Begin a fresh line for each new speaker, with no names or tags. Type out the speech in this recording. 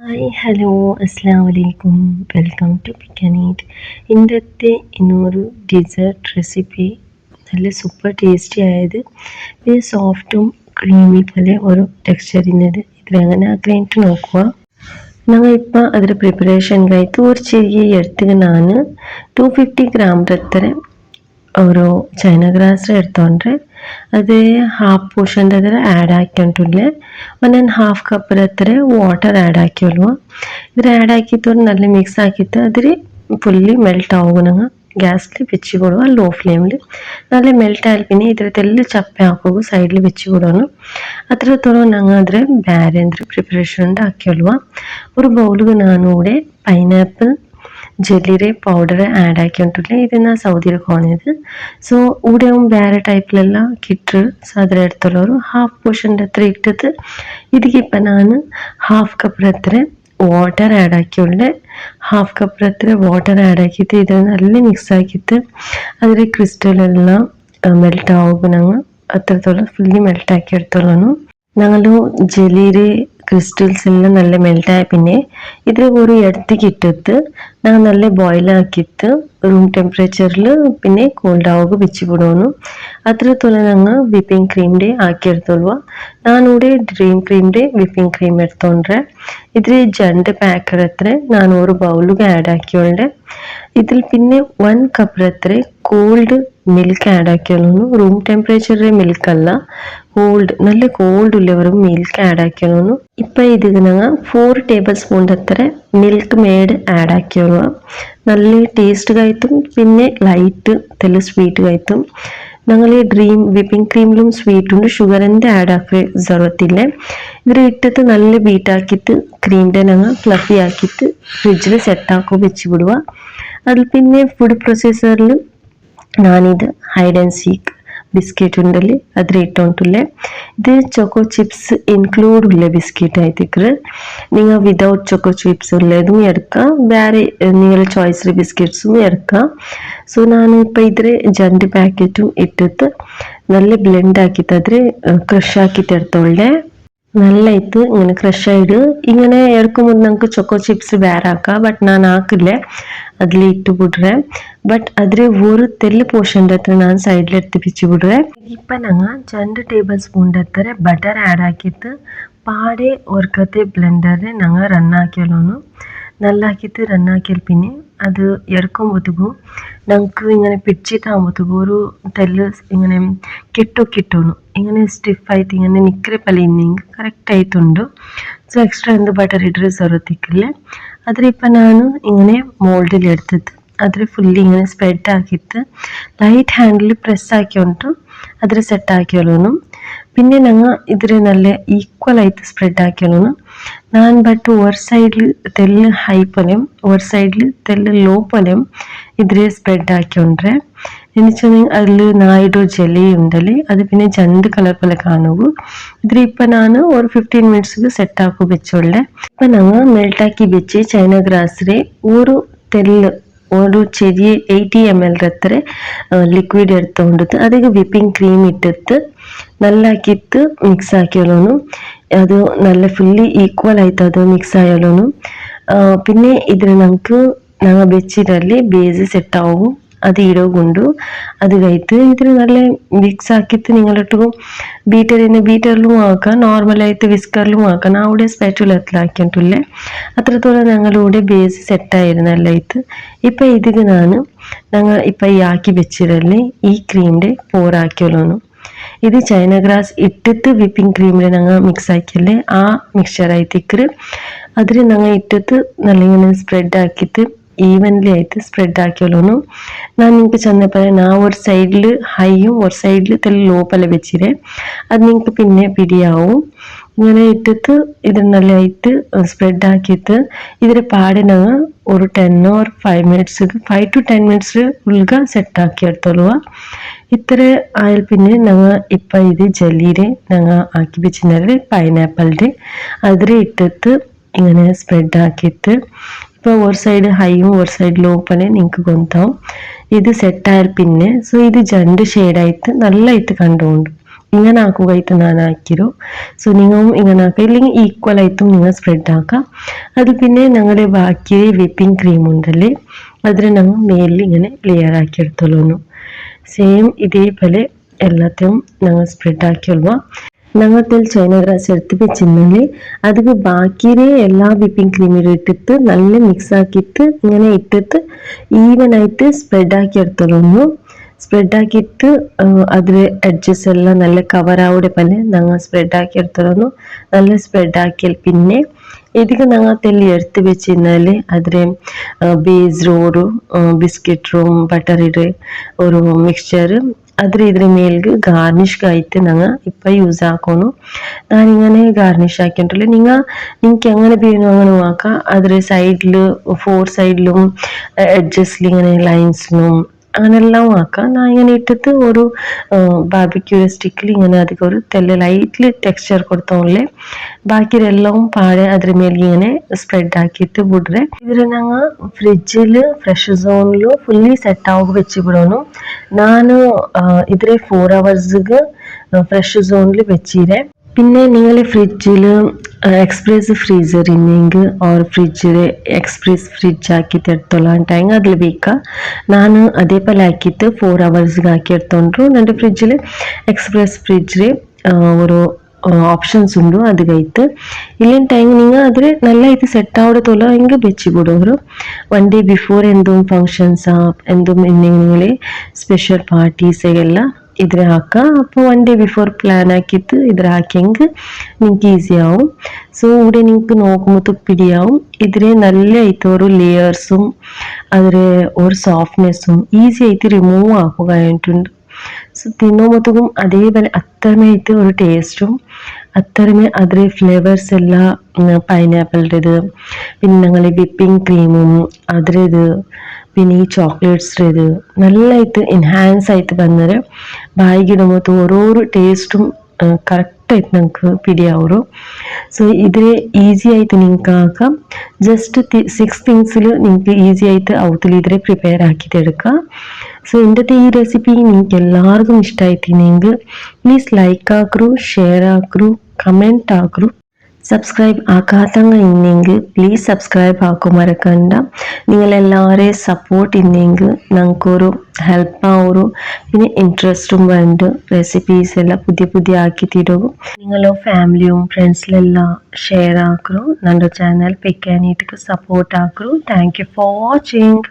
Hi hello അസ്സാം വലൈക്കും welcome to pick and eat. ഇന്നത്തെ ಇನ್ನೂರು ഡിസേർട്ട് റെസിപ്പി നല്ല സൂപ്പർ ടേസ്റ്റി ആയത് ഇത് സോഫ്റ്റും ക്രീമി പോലെ ഒരു ടെക്സ്ചറിനത് ഇതെങ്ങനെ ആക്കിയിട്ട് നോക്കുക. ഞങ്ങൾ ഇപ്പം ಅದರ ಪ್ರಿಪರೇಷನ್ಗಾಯಿತು ഒരു ചെറിയ എടുത്തിട്ട് ഞാൻ 250 ಗ್ರಾಮ್ ಹತ್ರ ഒരു ചൈന ഗ്രാസ് എടുത്തോണ്ട് അത് ഹാഫ് പോർഷൻ്റെ അതിൽ ആഡ് ആക്കിയിട്ടുണ്ടല്ലേ. ಒಂದು ಹಾಫ್ ಕಪ್ ಹತ್ರ ವಾಟರ್ ಆ್ಯಡ್ ಹಾಕಿಲ್ವ. ಇದ್ರ ಆ್ಯಡ್ ಹಾಕಿತ್ತು നല്ല ಮಿಕ್ಸ್ ಹಾಕಿತ್ತು അതിൽ ഫുള്ളി മെൽറ്റ് ആവുക. ഗ്യാസിൽ വെച്ച് കൊടുക്കുക ലോ ഫ്ലെയിമിൽ. നല്ല മെൽറ്റ് ആയാൽ പിന്നെ ഇതിലെല്ലാം ചപ്പ ಹಾಕುವ സൈഡിൽ വെച്ച് കൊടുക്കണം. അത്രത്തോളം ഞങ്ങൾ അതിൽ ಬೇರೆ ಅಂದ್ರೆ ಪ್ರಿಪರೇಷನ್ ഉണ്ടാക്കിയಲ್ವ. ഒരു ബൗലിಗೆ ನಾನು ഇവിടെ പൈനാപ്പിൾ ಜೆಲ್ಲಿರೆ ಪೌಡರ್ ಆ್ಯಡ್ ಹಾಕಿಂಟಿಲ್ಲ. ಇದನ್ನು ಸೌದಿಗೆ ಕೊಂಡಿದ್ದು. ಸೊ ഇവിടെ ಬೇರೆ ಟೈಪ್ಲೆಲ್ಲ ಕಿಟ್ರು ಸೊ ಅದರ എടുത്തുള്ളವರು ഹാഫ് പോർഷൻ്റെ ಹತ್ರ ഇട്ടിട്ട് ഇതിക്ക് ഇപ്പം ഞാൻ ഹാഫ് കപ്പ് ಹತ್ರ വാട്ടർ ആഡ് ആക്കിയുണ്ട്. ഹാഫ് കപ്പ് ಹತ್ರ വാട്ടർ ആഡ് ആക്കിയിട്ട് ഇത് നല്ല മിക്സ് ആക്കിയിട്ട് അതിൽ ക്രിസ്റ്റലെല്ലാം മെൽറ്റ് ആവുക. ഞങ്ങൾ അത്രത്തോളം ഫുള്ളി മെൽറ്റ് ആക്കി എടുത്തോളൂ. ഞങ്ങൾ ജെല്ലിയുടെ ക്രിസ്റ്റൽസ് എല്ലാം നല്ല മെൽറ്റായ പിന്നെ ഇതിൽ ഒരു എടുത്തേക്ക് ഇട്ടിട്ട് ഞങ്ങൾ നല്ല ബോയിലാക്കിയിട്ട് റൂം ടെമ്പറേച്ചറിൽ പിന്നെ കോൾഡ് ആവുക വെച്ച് വിടുന്നു. അത്രത്തോളം ഞങ്ങൾ വിപ്പിംഗ് ക്രീമിൻ്റെ ആക്കിയെടുത്തോളുക. ഞാനിവിടെ ഡ്രീം ക്രീമിൻ്റെ വിപ്പിംഗ് ക്രീം എടുത്തോണ്ടേ. ഇതിൽ 2 പാക്കറ്റ് ಹತ್ರ ನಾನು ഒരു ബൗലിಗೆ ആഡ് ആക്കിയോണ്ട്. ഇതിൽ പിന്നെ 1 കപ്പ് ಹತ್ರ കോൾഡ് മിൽക്ക് ആഡ് ആക്കിയോളൂ. റൂം ടെമ്പറേച്ചറിലെ മിൽക്ക് അല്ല, കോൾഡ് നല്ല കോൾഡ് ഉള്ളവരും മിൽക്ക് ആഡ് ആക്കിയോളൂ. ഇപ്പം ഇതിന് ഞങ്ങൾ 4 ടേബിൾ സ്പൂൺ ಹತ್ರ മിൽക്ക് മേഡ് ആഡ് ആക്കിയോളുക. നല്ല ടേസ്റ്റ് കഴിത്തും പിന്നെ ലൈറ്റ് തെല്ല സ്വീറ്റ് കഴിത്തും. ഞങ്ങൾ ഈ ഡ്രീം വിപ്പിംഗ് ക്രീമിലും സ്വീറ്റുണ്ട്, ഷുഗറിൻ്റെ ആഡ് ആക്കിയ ജറുറത്തില്ല. ഇതിൽ ഇട്ടിട്ട് നല്ല ബീറ്റാക്കിയിട്ട് ക്രീമിൻ്റെ ഞങ്ങൾ ഫ്ലഫി ആക്കിയിട്ട് ഫ്രിഡ്ജിൽ സെറ്റാക്കുക വെച്ച് വിടുക. അതിൽ പിന്നെ ഫുഡ് പ്രൊസസ്സറിൽ ഞാനിത് ഹൈഡ് ആൻഡ് സീക്ക് ബിസ്ಕೆಟ್ ഉണ്ടല്ലേ അതിൽ ഇട്ടോണ്ടില്ലേ. ഇത് ചോക്കോ ചിപ്സ് ഇൻക്ലൂഡ് ഉള്ള ബിസ്ಕೆറ്റ് ആയിത്തേക്ക്. നിങ്ങൾ വിതൗട്ട് ചോക്കോ ചിപ്സ് ഉള്ളതും എടുക്കാം, വേറെ നിങ്ങളുടെ ചോയ്സിൽ ബിസ്ಕೆറ്റ്സും എടുക്കാം. സോ ഞാനിപ്പോൾ ഇതിൽ 2 പാക്കറ്റും ഇട്ടിട്ട് നല്ല ബ്ലെൻഡ് ആക്കിയിട്ട് അതിൽ ക്രഷ് ആക്കിയിട്ട് എടുത്തോളേ. നല്ല ഇത് ഇങ്ങനെ ക്രഷ് ആയിട്ട് ഇങ്ങനെ എടുക്കുമ്പോൾ നമുക്ക് ചോക്കോ ചിപ്സ് വേറെ ആക്കാം. ബട്ട് ഞാൻ ആക്കില്ല, അതിൽ ഇട്ട് വിടുറേ. ബട്ട് അതിൽ ഒരു തെല്ല് പോർഷൻ്റെ ഹತ್ರ ഞാൻ സൈഡിൽ എടുത്ത് പിച്ച് വിടുറേ. ഇപ്പം ഞങ്ങൾ 2 ടേബിൾ സ്പൂണിൻ്റെ ഹತ್ರ ബട്ടർ ആഡ് ആക്കിയിട്ട് പാടെ ഓർക്കത്തെ ബ്ലെൻഡറിൽ ഞങ്ങൾ റണ്ണാക്കിയാലോന്നു. നല്ല ആക്കിയിട്ട് റണ്ണാക്കിയാൽ പിന്നെ അത് എടുക്കുമ്പോഴത്തേക്കും ഞങ്ങൾക്ക് ഇങ്ങനെ പിടിച്ചിട്ടാകുമ്പോഴത്തേക്കും ഒരു തെല്ല് ഇങ്ങനെ കിട്ടോന്നു ഇങ്ങനെ സ്റ്റിഫായിട്ട് ഇങ്ങനെ നിക്കರೆ പോലെ ഇന്നെങ്കിൽ കറക്റ്റായിട്ടുണ്ട്. സോ എക്സ്ട്രാ എന്ത് ബട്ടർ ഇട്ടൊരു ജറുറത്തിക്കില്ല. അതിലിപ്പം ഞാൻ ഇങ്ങനെ മോൾഡിൽ എടുത്തിട്ട് അതിൽ ഫുള്ളി ഇങ്ങനെ സ്പ്രെഡ് ആക്കിയിട്ട് ലൈറ്റ് ഹാൻഡിൽ പ്രസ് ആക്കിയോണ്ട് അതിൽ സെറ്റ് ആക്കിയോളൂ. പിന്നെ ഞങ്ങൾ ഇതിൽ നല്ല ഈക്വലായിട്ട് സ്പ്രെഡ് ആക്കിയോളൂ. ഞാൻ ബട്ട് ഒരു സൈഡിൽ തെല്ല് ഹൈ പോലെയും ഒരു സൈഡിൽ തെല്ല് ലോ പോലെയും ഇതിൽ സ്പ്രെഡ് ആക്കിയോണ്ടേ. എന്നുവെച്ചാൽ അതിൽ നായിഡോ ജെല്ലി ഉണ്ടല്ലേ, അത് പിന്നെ 2 കളർ പോലെ കാണുകൂ. ഇതിൽ ഇപ്പം ഞാൻ ഒരു 15 മിനിറ്റ്സ് സെറ്റ് ആക്കുക വെച്ചോളേ. ഇപ്പം ഞങ്ങൾ മെൽട്ടാക്കി വെച്ച് ചൈന ഗ്രാസിലെ ഒരു തെല്ല് ഒരു ചെറിയ 80 ml ಹತ್ರ ലിക്വിഡ് എടുത്തോണ്ടിട്ട് അതിಗೆ വിപ്പിംഗ് ക്രീം ഇട്ടിട്ട് നല്ല ആക്കിയിട്ട് മിക്സ് ആക്കിയോളൂ. അത് നല്ല ഫുള്ളി ഈക്വൽ ആയിട്ട് അത് മിക്സ് ആയാലോ. പിന്നെ ഇതിൽ ഞങ്ങൾ വെച്ചിട്ടല്ലേ ബേസ് സെറ്റ് ആവും. അത് ഇടവുകൊണ്ട് അത് കഴിത്ത് ഇതിൽ നല്ല മിക്സ് ആക്കിയിട്ട് നിങ്ങളിട്ടും ബീറ്ററിലും ആക്കാം, നോർമലായിട്ട് വിസ്കറിലും ആക്കാം. ഞാൻ അവിടെ സ്പാറ്റുലത്തിലാക്കിയിട്ടില്ലേ. അത്രത്തോളം ഞങ്ങളിവിടെ ബേസ് സെറ്റായിരുന്നല്ലോ ഇത്. ഇപ്പം ഇതിൽ ഞങ്ങൾ ഇപ്പം ഈ ആക്കി വെച്ചിട്ടല്ലേ ഈ ക്രീമിൻ്റെ പോറാക്കിയോളൂ. ഇത് ചൈന ഗ്രാസ് ഇട്ടിട്ട് വിപ്പിംഗ് ക്രീമിൽ ഞങ്ങൾ മിക്സ് ആക്കിയല്ലേ ആ മിക്സ്ചറായിത്തേക്ക് അതിൽ ഞങ്ങൾ ഇട്ടിട്ട് നല്ല ഇങ്ങനെ സ്പ്രെഡ് ആക്കിയിട്ട് ഈവൻലി ആയിട്ട് സ്പ്രെഡ് ആക്കിയോളൂ. ഞാൻ നിങ്ങൾക്ക് ചെന്നപ്പോൾ ഞാൻ ഒരു സൈഡിൽ ഹൈയും ഒരു സൈഡിൽ തെല്ല ലോ പോലെ വെച്ചിരേ. അത് നിങ്ങൾക്ക് പിന്നെ പിടിയാവും. ഇങ്ങനെ ഇട്ടിട്ട് ഇത് നല്ലതായിട്ട് സ്പ്രെഡ് ആക്കിയിട്ട് ഇതിൽ പാടെ ഞങ്ങൾ ഒരു 10 or 5 minutes 5 to 10 minutes ഉള്ളിൽ സെറ്റ് ആക്കി എടുത്തോളുക. ഇത്ര ആയാൽ പിന്നെ ഞങ്ങൾ ഇപ്പം ഇത് ജെല്ലിയുടെ ഞങ്ങൾ ആക്കി വെച്ചിട്ടുണ്ടെങ്കിൽ പൈനാപ്പിളിൻ്റെ അതിൽ ഇട്ടിട്ട് ഇങ്ങനെ സ്പ്രെഡ് ആക്കിയിട്ട് ഇപ്പോൾ ഒരു സൈഡ് ഹൈയും ഒരു സൈഡ് ലോ പോലെ നിങ്ങൾക്ക് കൊണ്ടാവും. ഇത് സെറ്റായാൽ പിന്നെ സോ ഇത് 2 ഷെയ്ഡായിട്ട് നല്ലതായിട്ട് കണ്ടുകൊണ്ട് ഇങ്ങനെ ആക്കുകയായിട്ട് ഞാൻ ആക്കിരും. സോ നിങ്ങളും ഇങ്ങനെ ആക്കുക, ഇല്ലെങ്കിൽ ഈക്വൽ ആയിട്ടും നിങ്ങൾ സ്പ്രെഡ് ആക്കാം. അത് പിന്നെ ഞങ്ങളുടെ ബാക്കി വിപ്പിംഗ് ക്രീം ഉണ്ടല്ലേ, അതിന് ഞങ്ങൾ മേലിൽ ഇങ്ങനെ ലെയർ ആക്കി എടുത്തോളൂ. സെയിം ഇതേപോലെ എല്ലാத்தையும் ഞങ്ങൾ സ്പ്രെഡ് ആക്കിയുള്ള ഞങ്ങൾ ചൈന ഗ്രാസ് എടുത്ത് വെച്ചിരുന്നെങ്കിൽ അതിന് ബാക്കിയിലെ എല്ലാ വിപ്പിംഗ് ക്രീമിലും ഇട്ടിട്ട് നല്ല മിക്സ് ആക്കിയിട്ട് ഇങ്ങനെ ഇട്ടിട്ട് ഈവനായിട്ട് സ്പ്രെഡ് ആക്കി എടുത്തോളൂ. സ്പ്രെഡ് ആക്കിയിട്ട് അതിൽ എഡ്ജസ് എല്ലാം നല്ല കവർ ആവുടെ പോലെ ഞങ്ങൾ സ്പ്രെഡ് ആക്കി എടുത്തോളൂ. നല്ല സ്പ്രെഡ് ആക്കിയാൽ പിന്നെ ಇದಕ್ಕೆ ನಾವು ತೆಲ್ಲಿ ಎಡ್ತು വെച്ചിരുന്നാൽ അതിലെ ബേസ് ഒരു ബിസ്ക്കറ്റും ബട്ടർ ഇട്ട് ഒരു മിക്സ്ചർ ഇതിന് മേൽക്ക് ഗാർണിഷ്കായിട്ട് ഞങ്ങൾ ഇപ്പം യൂസ് ആക്കുന്നു. ഞാനിങ്ങനെ ഗാർണിഷ് ആക്കിയിട്ടുള്ളൂ. നിങ്ങൾക്ക് എങ്ങനെ വേണോ അങ്ങനെ ആക്കാം. അതിൽ സൈഡിൽ 4 സൈഡിലും എഡ്ജസ്റ്റിൽ ഇങ്ങനെ ലൈൻസിനും അങ്ങനെല്ലാം ആക്കാം. ഞാൻ ഇങ്ങനെ ഇട്ടിട്ട് ഒരു ബാർബിക്യൂ സ്റ്റിക്കിൽ ഇങ്ങനെ അധികം ഒരു തെല്ല ലൈറ്റിൽ ടെക്സ്ചർ കൊടുത്തോളേ ബാക്കിയെല്ലാം പാടെ അതിന് മേലെ ഇങ്ങനെ സ്പ്രെഡ് ആക്കിയിട്ട് വിടുറെ. ഇതിൽ ഞങ്ങൾ ഫ്രിഡ്ജിൽ ഫ്രഷ് സോണിൽ ഫുള്ളി സെറ്റ് ആവുക വെച്ച് വിടണം. ഞാൻ ഇതിൽ 4 hours ഫ്രഷ് സോണിൽ വെച്ചിരെ. പിന്നെ നിങ്ങൾ ഫ്രിഡ്ജിൽ എക്സ്പ്രസ് ഫ്രീസർ ഇല്ലെങ്കിൽ ഓർ ഫ്രിഡ്ജിൽ എക്സ്പ്രസ് ഫ്രിഡ്ജ് ആക്കിയിട്ട് എടുത്തോളാൻ ടൈം അതിൽ വെക്കാം. ഞാൻ അതേപോലെ ആക്കിയിട്ട് 4 hours ആക്കി എടുത്തോണ്ടു. എൻ്റെ ഫ്രിഡ്ജിൽ എക്സ്പ്രസ് ഫ്രിഡ്ജിൽ ഒരു ഓപ്ഷൻസ് ഉണ്ട്. അത് കഴിത്ത് ഇല്ലെങ്കിൽ ടൈം നിങ്ങൾ അതിൽ നല്ലതായിട്ട് സെറ്റ് ആവടത്തോളം എങ്കിൽ വെച്ച് വിടും. 1 day before എന്തും ഫങ്ഷൻസാ എന്തും നിങ്ങൾ സ്പെഷ്യൽ പാർട്ടീസ് എല്ലാം ഇതിൽ ಹಾക്കാം. അപ്പോൾ 1 day before പ്ലാൻ ആക്കിയിട്ട് ഇതിൽ ಹಾಕಿയെങ്കിൽ നിങ്ങൾക്ക് ഈസി ആവും. സോ ഇവിടെ നിങ്ങൾക്ക് നോക്കുമ്പോൾ പിടിയാവും. ഇതിൽ നല്ലതായിട്ട് ഒരു ലെയേഴ്സും അതിൽ ഒരു സോഫ്റ്റ്നെസ്സും ഈസി ആയിട്ട് റിമൂവ് ആക്കുകയായിട്ടുണ്ട്. സോ തിന്നുമ്പോഴത്തേക്കും അതേപോലെ അത്രമേയിട്ട് ഒരു ടേസ്റ്റും അത്രമേ അതിൽ ഫ്ലേവേഴ്സ് എല്ലാം പൈനാപ്പിളിൻ്റെത് പിന്നെ ഞങ്ങൾ വിപ്പിംഗ് ക്രീമും അതിലേത് പിന്നെ ഈ ചോക്ലേറ്റ്സിൻ്റെത് നല്ലതായിട്ട് എൻഹാൻസ് ആയിട്ട് വന്നത് ബായിക്കിടുമ്പോൾ ഓരോരോ ടേസ്റ്റും കറക്റ്റായിട്ട് നിങ്ങൾക്ക് പിടിയാവും. സോ ഇതിൽ ഈസി ആയിട്ട് നിങ്ങൾക്ക് ആക്കാം. ജസ്റ്റ് 6 തിങ്സിൽ നിങ്ങൾക്ക് ഈസി ആയിട്ട് ഔത്തിൽ ഇതിൽ പ്രിപ്പയർ ആക്കിയിട്ട് എടുക്കാം. സോ ഇന്നത്തെ ഈ റെസിപ്പി നിങ്ങൾക്ക് എല്ലാവർക്കും ഇഷ്ടമായിട്ടില്ലെങ്കിൽ പ്ലീസ് ലൈക്ക് ആക്കൂ, ഷെയർ ആക്കൂ, കമൻറ്റ് ആക്കൂ. സബ്സ്ക്രൈബ് ആക്കാത്തങ്ങ ഇന്നെങ്കിൽ പ്ലീസ് സബ്സ്ക്രൈബ് ആക്കും മറക്കണ്ട. നിങ്ങളെല്ലാവരെയും സപ്പോർട്ട് ഇന്നെങ്കിൽ ഞങ്ങൾക്കൊരു ഹെൽപ്പാവും. പിന്നെ ഇൻട്രസ്റ്റും വേണ്ട റെസിപ്പീസ് എല്ലാം പുതിയ പുതിയ ആക്കി തരും. നിങ്ങളോ ഫാമിലിയും ഫ്രണ്ട്സിലെല്ലാം ഷെയർ ആക്കൂ. നമ്മുടെ ചാനൽ പിക്ക് ആൻഡ് ഈറ്റ്ക്ക് സപ്പോർട്ട് ആക്കൂ. Thank you for watching.